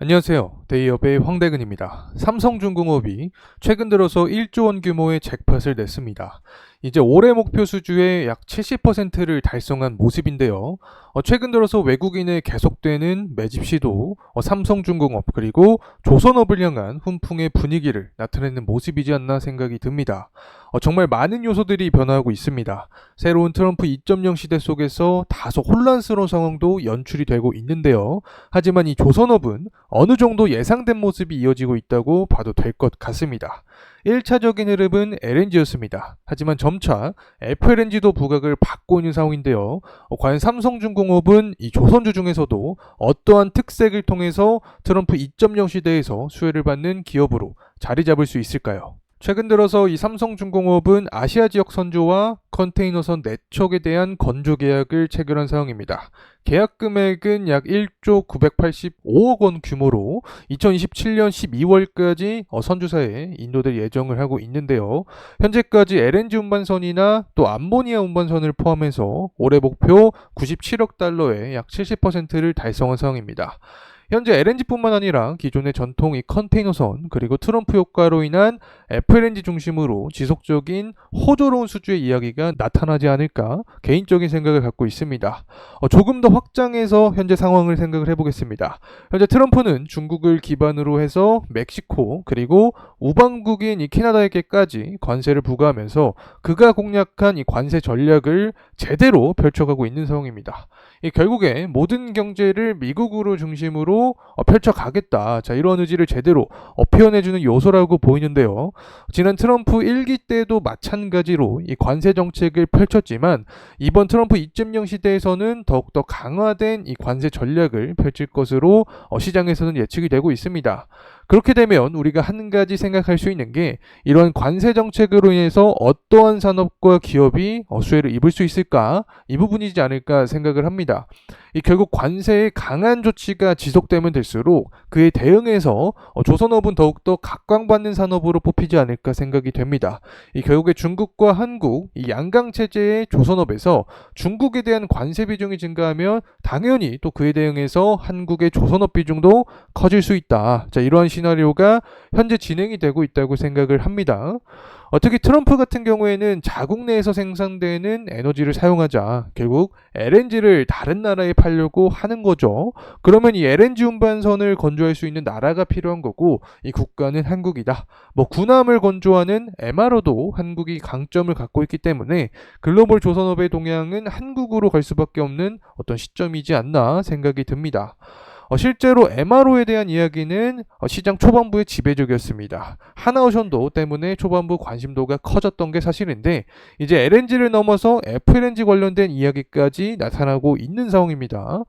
안녕하세요. 데이업의 황대근입니다. 삼성중공업이 최근 들어서 1조 원 규모의 잭팟을 냈습니다. 이제 올해 목표 수주의 약 70%를 달성한 모습인데요. 최근 들어서 외국인의 계속되는 매집 시도, 삼성중공업 그리고 조선업을 향한 훈풍의 분위기를 나타내는 모습이지 않나 생각이 듭니다. 정말 많은 요소들이 변화하고 있습니다. 새로운 트럼프 2.0 시대 속에서 다소 혼란스러운 상황도 연출이 되고 있는데요. 하지만 이 조선업은 어느 정도 예상된 모습이 이어지고 있다고 봐도 될 것 같습니다. 1차적인 흐름은 LNG였습니다. 하지만 점차 FLNG도 부각을 받고 있는 상황인데요. 과연 삼성중공업은 이 조선주 중에서도 어떠한 특색을 통해서 트럼프 2.0 시대에서 수혜를 받는 기업으로 자리 잡을 수 있을까요? 최근 들어서 이 삼성중공업은 아시아 지역 선조와 컨테이너선 4척에 대한 건조 계약을 체결한 상황입니다. 계약 금액은 약 1조 985억 원 규모로 2027년 12월까지 선주사에 인도될 예정을 하고 있는데요. 현재까지 LNG 운반선이나 또 암모니아 운반선을 포함해서 올해 목표 97억 달러의 약 70%를 달성한 상황입니다. 현재 LNG뿐만 아니라 기존의 전통 이 컨테이너선 그리고 트럼프 효과로 인한 FLNG 중심으로 지속적인 호조로운 수주의 이야기가 나타나지 않을까 개인적인 생각을 갖고 있습니다. 조금 더 확장해서 현재 상황을 생각을 해보겠습니다. 현재 트럼프는 중국을 기반으로 해서 멕시코 그리고 우방국인 이 캐나다에게까지 관세를 부과하면서 그가 공략한 이 관세 전략을 제대로 펼쳐가고 있는 상황입니다. 결국에 모든 경제를 미국으로 중심으로 펼쳐가겠다. 자, 이런 의지를 제대로 표현해주는 요소라고 보이는데요. 지난 트럼프 1기 때도 마찬가지로 이 관세 정책을 펼쳤지만 이번 트럼프 2.0 시대에서는 더욱더 강화된 이 관세 전략을 펼칠 것으로 시장에서는 예측이 되고 있습니다. 그렇게 되면 우리가 한 가지 생각할 수 있는 게 이러한 관세 정책으로 인해서 어떠한 산업과 기업이 수혜를 입을 수 있을까? 이 부분이지 않을까 생각을 합니다. 결국 관세의 강한 조치가 지속되면 될수록 그에 대응해서 조선업은 더욱더 각광받는 산업으로 뽑히지 않을까 생각이 됩니다. 결국에 중국과 한국 이 양강 체제의 조선업에서 중국에 대한 관세 비중이 증가하면 당연히 또 그에 대응해서 한국의 조선업 비중도 커질 수 있다. 자, 이러한 시나리오가 현재 진행이 되고 있다고 생각을 합니다. 특히 트럼프 같은 경우에는 자국 내에서 생산되는 에너지를 사용하자 결국 LNG를 다른 나라에 팔려고 하는 거죠. 그러면 이 LNG 운반선을 건조할 수 있는 나라가 필요한 거고 이 국가는 한국이다. 군함을 건조하는 MRO도 한국이 강점을 갖고 있기 때문에 글로벌 조선업의 동향은 한국으로 갈 수밖에 없는 어떤 시점이지 않나 생각이 듭니다. 실제로 MRO에 대한 이야기는 시장 초반부에 지배적이었습니다. 하나오션도 때문에 초반부 관심도가 커졌던 게 사실인데 이제 LNG를 넘어서 FLNG 관련된 이야기까지 나타나고 있는 상황입니다.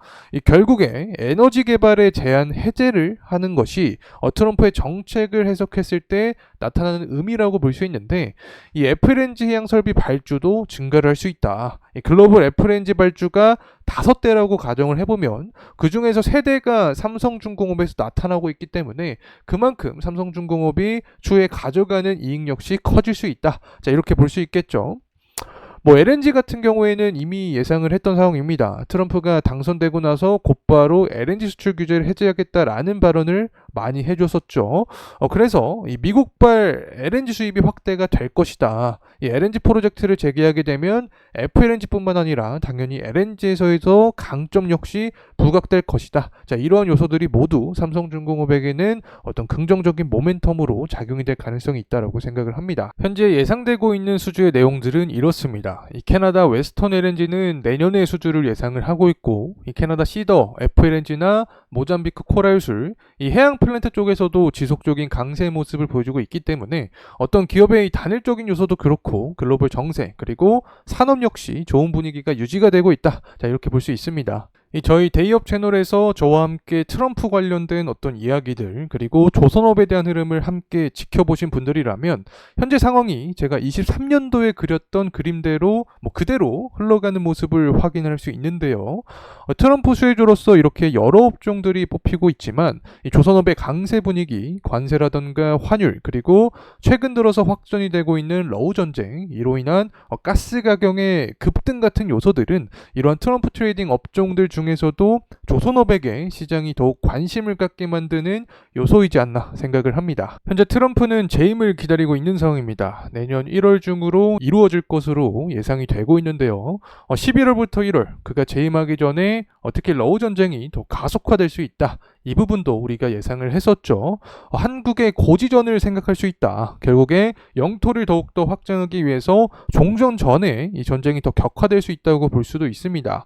결국에 에너지 개발에 제한 해제를 하는 것이 트럼프의 정책을 해석했을 때 나타나는 의미라고 볼 수 있는데 이 FLNG 해양 설비 발주도 증가를 할 수 있다. 글로벌 FLNG 발주가 5대라고 가정을 해보면 그 중에서 3대가 삼성중공업에서 나타나고 있기 때문에 그만큼 삼성중공업이 추후에 가져가는 이익 역시 커질 수 있다. 자, 이렇게 볼 수 있겠죠. LNG 같은 경우에는 이미 예상을 했던 상황입니다. 트럼프가 당선되고 나서 곧바로 LNG 수출 규제를 해제하겠다라는 발언을 많이 해줬었죠. 그래서 이 미국발 LNG 수입이 확대가 될 것이다. 이 LNG 프로젝트를 재개하게 되면 FLNG뿐만 아니라 당연히 LNG에서의 강점 역시 부각될 것이다. 자, 이러한 요소들이 모두 삼성중공업에게는 어떤 긍정적인 모멘텀으로 작용이 될 가능성이 있다고 생각을 합니다. 현재 예상되고 있는 수주의 내용들은 이렇습니다. 이 캐나다 웨스턴 LNG는 내년에 수주를 예상을 하고 있고 이 캐나다 시더 FLNG나 모잠비크 코랄술 이 해양 플랜트 쪽에서도 지속적인 강세 모습을 보여주고 있기 때문에 어떤 기업의 단일적인 요소도 그렇고 글로벌 정세 그리고 산업 역시 좋은 분위기가 유지가 되고 있다. 자, 이렇게 볼 수 있습니다. 저희 데이업 채널에서 저와 함께 트럼프 관련된 어떤 이야기들 그리고 조선업에 대한 흐름을 함께 지켜보신 분들이라면 현재 상황이 제가 23년도에 그렸던 그림대로 그대로 흘러가는 모습을 확인할 수 있는데요. 트럼프 수혜주로서 이렇게 여러 업종들이 뽑히고 있지만 이 조선업의 강세 분위기, 관세라던가 환율 그리고 최근 들어서 확전이 되고 있는 러우 전쟁 이로 인한 가스 가격의 급등 같은 요소들은 이러한 트럼프 트레이딩 업종들 중 중에서도 조선업에게 시장이 더욱 관심을 갖게 만드는 요소이지 않나 생각을 합니다. 현재 트럼프는 재임을 기다리고 있는 상황입니다. 내년 1월 중으로 이루어질 것으로 예상이 되고 있는데요. 11월부터 1월 그가 재임하기 전에 특히 러우 전쟁이 더 가속화될 수 있다. 이 부분도 우리가 예상을 했었죠. 한국의 고지전을 생각할 수 있다. 결국에 영토를 더욱더 확장하기 위해서 종전 전에 이 전쟁이 더 격화될 수 있다고 볼 수도 있습니다.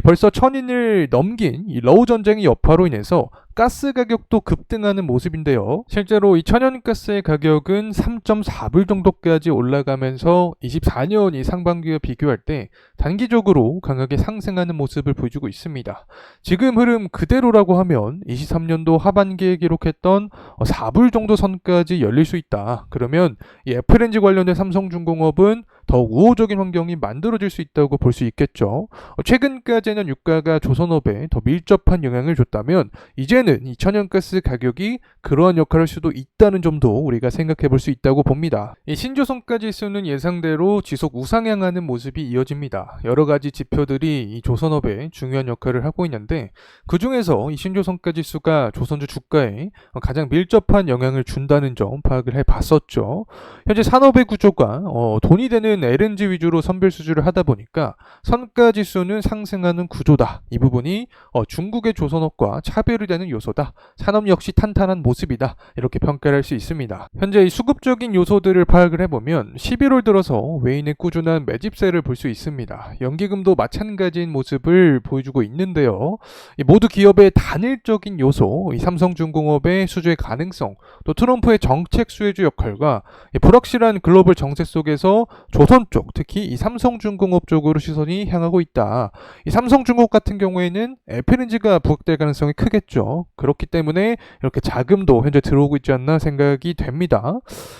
벌써 1000인을 넘긴 이 러우 전쟁의 여파로 인해서 가스 가격도 급등하는 모습인데요. 실제로 이 천연가스의 가격은 3.4불 정도까지 올라가면서 24년 이 상반기와 비교할 때 단기적으로 강하게 상승하는 모습을 보여주고 있습니다. 지금 흐름 그대로라고 하면 23년도 하반기에 기록했던 4불 정도 선까지 열릴 수 있다. 그러면 이 FLNG 관련된 삼성중공업은 더욱 우호적인 환경이 만들어질 수 있다고 볼 수 있겠죠. 최근까지는 유가가 조선업에 더 밀접한 영향을 줬다면 이제는 이 천연가스 가격이 그러한 역할을 할 수도 있다는 점도 우리가 생각해 볼 수 있다고 봅니다. 이 신조선가지수는 예상대로 지속 우상향하는 모습이 이어집니다. 여러 가지 지표들이 이 조선업에 중요한 역할을 하고 있는데 그 중에서 이 신조선가지수가 조선주 주가에 가장 밀접한 영향을 준다는 점 파악을 해봤었죠. 현재 산업의 구조가 돈이 되는 LNG 위주로 선별 수주를 하다 보니까 선가지수는 상승하는 구조다. 이 부분이 중국의 조선업과 차별이 되는 요소다. 산업 역시 탄탄한 모습이다. 이렇게 평가를 할 수 있습니다. 현재 이 수급적인 요소들을 파악을 해보면 11월 들어서 외인의 꾸준한 매집세를 볼 수 있습니다. 연기금도 마찬가지인 모습을 보여주고 있는데요. 모두 기업의 단일적인 요소, 이 삼성중공업의 수주의 가능성, 또 트럼프의 정책 수혜주 역할과 불확실한 글로벌 정세 속에서 조선 쪽, 특히 이 삼성중공업 쪽으로 시선이 향하고 있다. 이 삼성중공업 같은 경우에는 FLNG가 부각될 가능성이 크겠죠. 그렇기 때문에 이렇게 자금도 현재 들어오고 있지 않나 생각이 됩니다.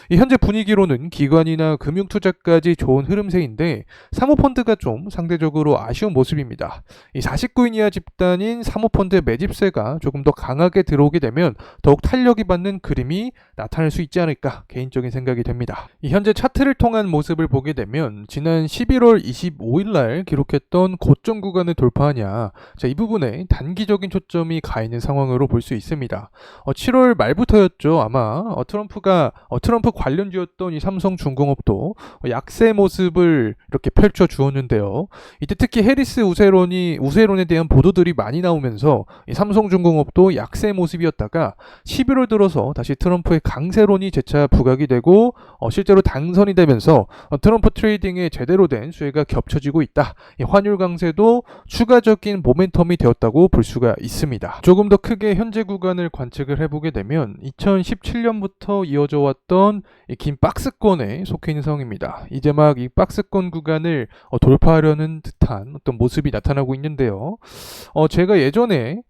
이 현재 분위기로는 기관이나 금융투자까지 좋은 흐름세인데 사모펀드가 좀 상대적으로 아쉬운 모습입니다. 이 49인 이하 집단인 사모펀드의 매집세가 조금 더 강하게 들어오게 되면 더욱 탄력이 받는 그림이 나타날 수 있지 않을까 개인적인 생각이 됩니다. 이 현재 차트를 통한 모습을 보게 되면 지난 11월 25일 날 기록했던 고점 구간을 돌파하냐, 자, 이 부분에 단기적인 초점이 가 있는 상황으로 볼 수 있습니다. 7월 말부터였죠. 아마 트럼프 관련주였던 이 삼성중공업도 약세 모습을 이렇게 펼쳐 주었는데요. 이때 특히 해리스 우세론에 대한 보도들이 많이 나오면서 이 삼성중공업도 약세 모습이었다가 11월 들어서 다시 트럼프의 강세론이 재차 부각이 되고 실제로 당선이 되면서 트럼프 트레이딩에 제대로 된 수혜가 겹쳐지고 있다. 이 환율 강세도 추가적인 모멘텀이 되었다고 볼 수가 있습니다. 조금 더 크게 현재 구간을 관측을 해보게 되면 2017년부터 이어져 왔던 이 긴 박스권에 속해 있는 상황입니다. 이제 막 이 박스권 구간을 돌파하려는 듯한 어떤 모습이 나타나고 있는데요. 제가 예전에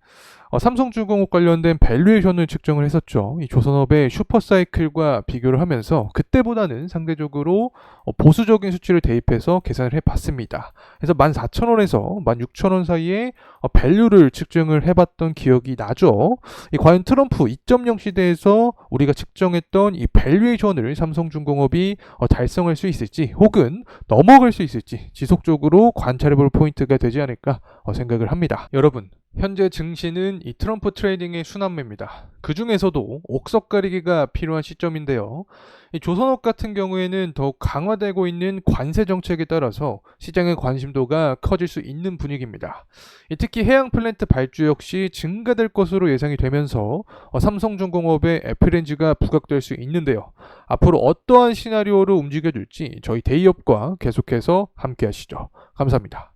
삼성중공업 관련된 밸류에이션을 측정을 했었죠. 이 조선업의 슈퍼사이클과 비교를 하면서 그때보다는 상대적으로 보수적인 수치를 대입해서 계산을 해봤습니다. 그래서 14,000원에서 16,000원 사이에 밸류를 측정을 해봤던 기억이 나죠. 과연 트럼프 2.0 시대에서 우리가 측정했던 이 밸류에이션을 삼성중공업이 달성할 수 있을지 혹은 넘어갈 수 있을지 지속적으로 관찰해볼 포인트가 되지 않을까 생각을 합니다. 여러분, 현재 증시는 이 트럼프 트레이딩의 순환매입니다. 그 중에서도 옥석 가리기가 필요한 시점인데요. 이 조선업 같은 경우에는 더욱 강화되고 있는 관세 정책에 따라서 시장의 관심도가 커질 수 있는 분위기입니다. 특히 해양 플랜트 발주 역시 증가될 것으로 예상이 되면서 삼성중공업의 FLNG가 부각될 수 있는데요. 앞으로 어떠한 시나리오로 움직여줄지 저희 대기업과 계속해서 함께 하시죠. 감사합니다.